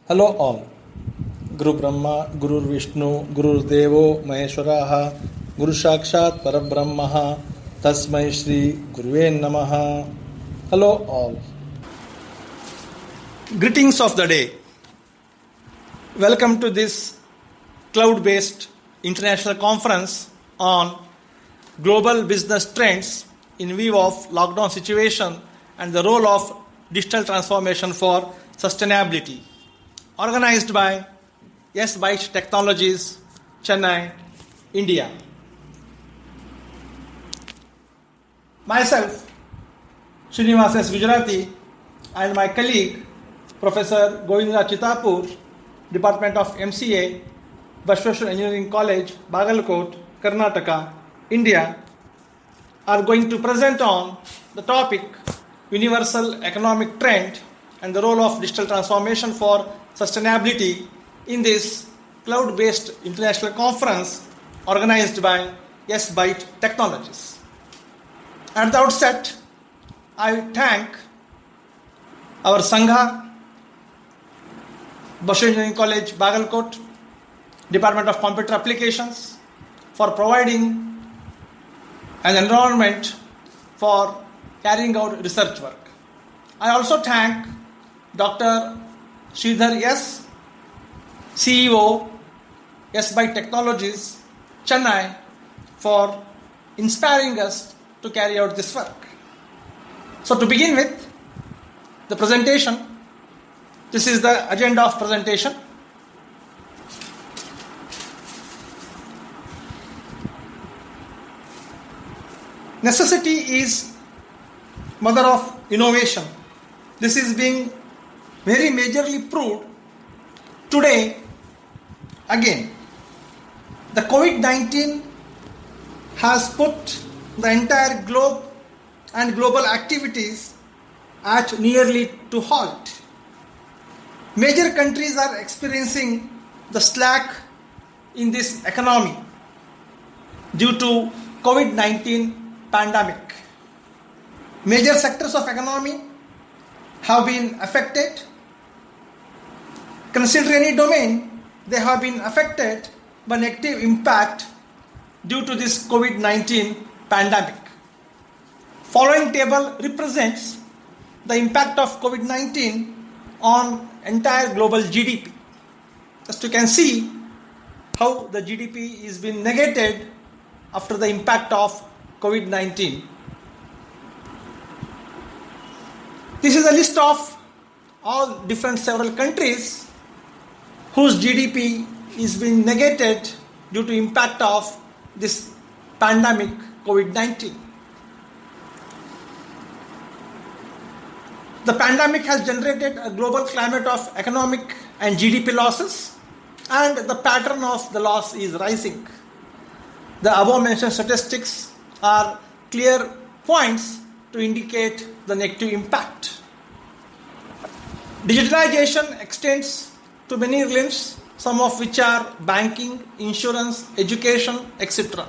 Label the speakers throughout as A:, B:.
A: Hello all. Guru Brahma, Guru Vishnu, Guru Devo Maheshwaraha, Guru Sakshat Parabrahmaha, Tasmai Shri Guruve Namaha. Hello all. Greetings of the day. Welcome to this cloud-based international conference on global business trends in view of lockdown situation and the role of digital transformation for sustainability. Organized by S-Byte Technologies, Chennai, India. Myself, Srinivas S. Gujarati, and my colleague, Professor Govindra Chitapur, Department of MCA, Bashveshwar Engineering College, Bagalkot, Karnataka, India, are going to present on the topic Universal Economic Trend and the role of digital transformation for sustainability in this cloud-based international conference organized by S-Byte Technologies. At the outset, I thank our Sangha, Bashveshwar Engineering College, Bagalkot, Department of Computer Applications for providing an environment for carrying out research work. I also thank Dr. Sridhar S., CEO, S-Byte Technologies, Chennai, for inspiring us to carry out this work. So to begin with, the presentation, this is the agenda of presentation. Necessity is mother of innovation. This is being very majorly proved today again. The COVID-19 has put the entire globe and global activities at nearly to halt. Major countries are experiencing the slack in this economy due to COVID-19 pandemic. Major sectors of economy have been affected. Consider any domain, they have been affected by negative impact due to this COVID-19 pandemic. Following table represents the impact of COVID-19 on entire global GDP. Just you can see how the GDP is being negated after the impact of COVID-19. This is a list of all different several countries whose GDP is being negated due to impact of this pandemic COVID-19. The pandemic has generated a global climate of economic and GDP losses, and the pattern of the loss is rising. The above mentioned statistics are clear points to indicate the negative impact. Digitalization extends to many realms, some of which are banking, insurance, education, etc.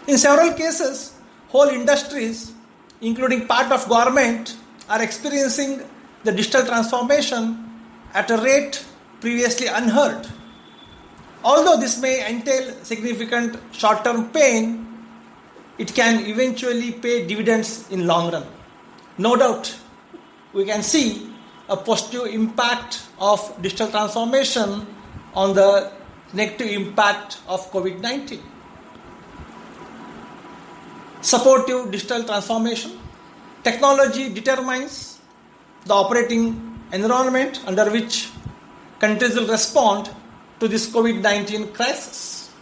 A: In several cases, whole industries, including part of government, are experiencing the digital transformation at a rate previously unheard. Although this may entail significant short-term pain, it can eventually pay dividends in long run. No doubt, we can see a positive impact of digital transformation on the negative impact of COVID-19. Supportive digital transformation. Technology determines the operating environment under which countries will respond to this COVID-19 crisis.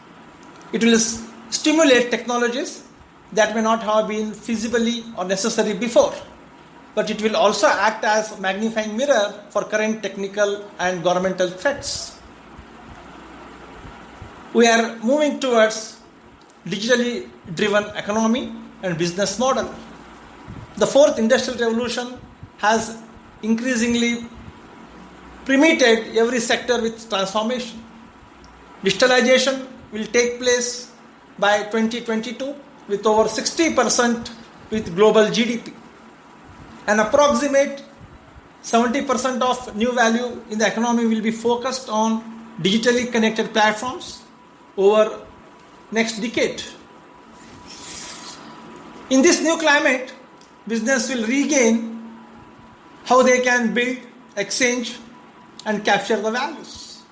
A: It will stimulate technologies that may not have been feasibly or necessary before, but it will also act as a magnifying mirror for current technical and governmental threats. We are moving towards digitally driven economy and business model. The fourth industrial revolution has increasingly permeated every sector with transformation. Digitalization will take place by 2022 with over 60% with global GDP. An approximate 70% of new value in the economy will be focused on digitally connected platforms over next decade. In this new climate, business will regain how they can build, exchange, and capture the values.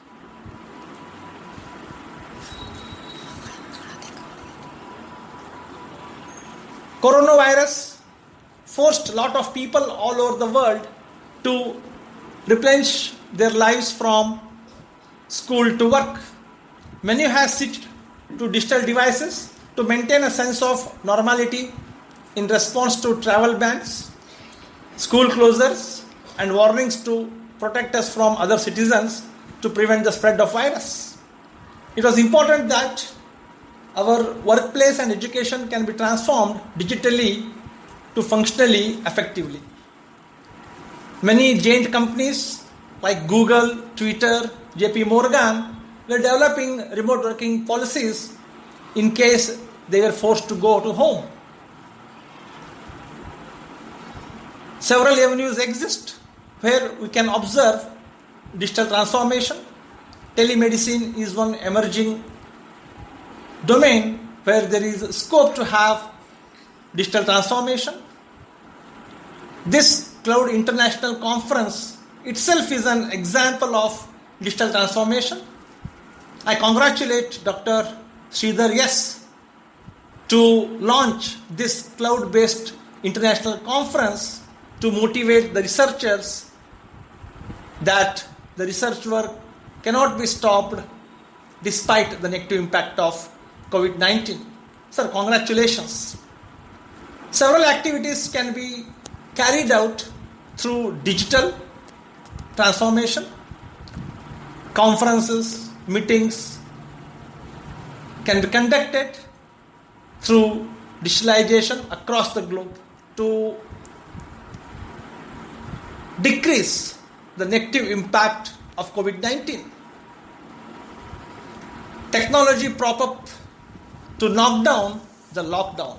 A: Coronavirus forced a lot of people all over the world to replenish their lives from school to work. Many have switched to digital devices to maintain a sense of normality in response to travel bans, school closures, and warnings to protect us from other citizens to prevent the spread of virus. It was important that our workplace and education can be transformed digitally to functionally effectively. Many giant companies like Google, Twitter, JP Morgan were developing remote working policies in case they were forced to go to home. Several avenues exist where we can observe digital transformation. Telemedicine is one emerging domain where there is scope to have digital transformation. This Cloud International Conference itself is an example of digital transformation. I congratulate Dr. Sridhar S. to launch this cloud-based international conference to motivate the researchers that the research work cannot be stopped despite the negative impact of COVID-19. Sir, congratulations. Several activities can be carried out through digital transformation. Conferences, meetings can be conducted through digitalization across the globe to decrease the negative impact of COVID-19. Technology prop up to knock down the lockdown.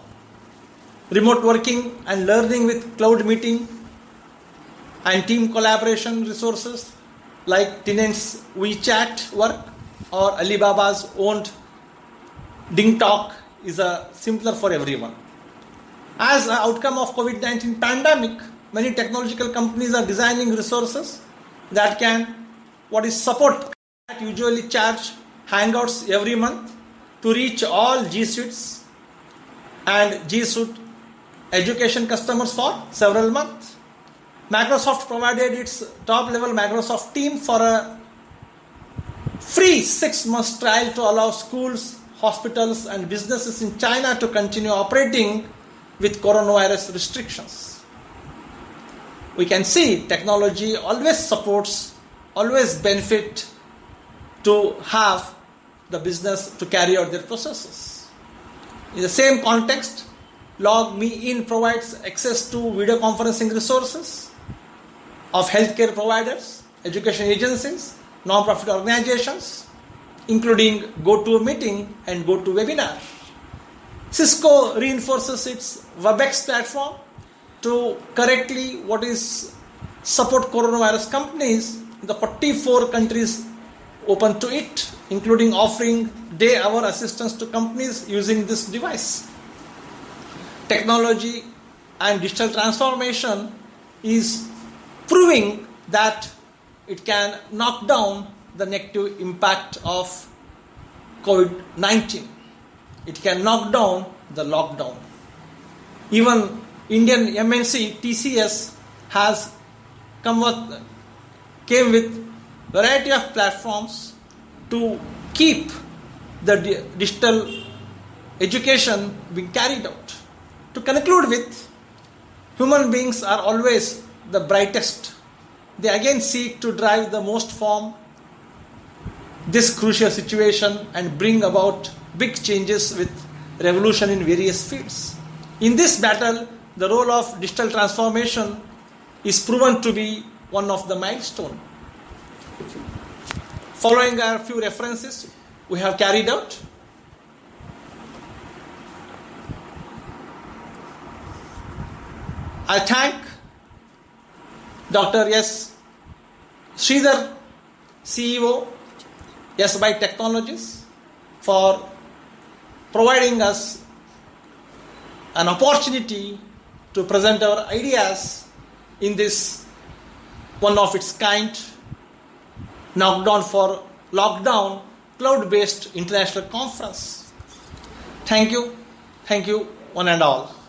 A: Remote working and learning with cloud meeting and team collaboration resources like Tenant's WeChat work or Alibaba's owned DingTalk is simpler for everyone. As an outcome of COVID-19 pandemic, many technological companies are designing resources that can support that usually charge Hangouts every month to reach all G Suites and G Suite education customers for several months. Microsoft provided its top-level Microsoft team for a free 6 months trial to allow schools, hospitals, and businesses in China to continue operating with coronavirus restrictions. We can see technology always supports, always benefit to have the business to carry out their processes. In the same context, LogMeIn provides access to video conferencing resources of healthcare providers, education agencies, non-profit organizations, including GoToMeeting and GoToWebinar. Cisco reinforces its WebEx platform to correctly support coronavirus companies in the 44 countries open to it, including offering day-hour assistance to companies using this device. Technology and digital transformation is proving that it can knock down the negative impact of COVID-19. It can knock down the lockdown. Even Indian MNC TCS has came with variety of platforms to keep the digital education being carried out. To conclude with, human beings are always the brightest. They again seek to drive the most from this crucial situation and bring about big changes with revolution in various fields. In this battle, the role of digital transformation is proven to be one of the milestones. Following are a few references we have carried out. I thank Dr. S. Sridhar, CEO, S by Technologies, for providing us an opportunity to present our ideas in this one of its kind lockdown cloud-based international conference. Thank you, one and all.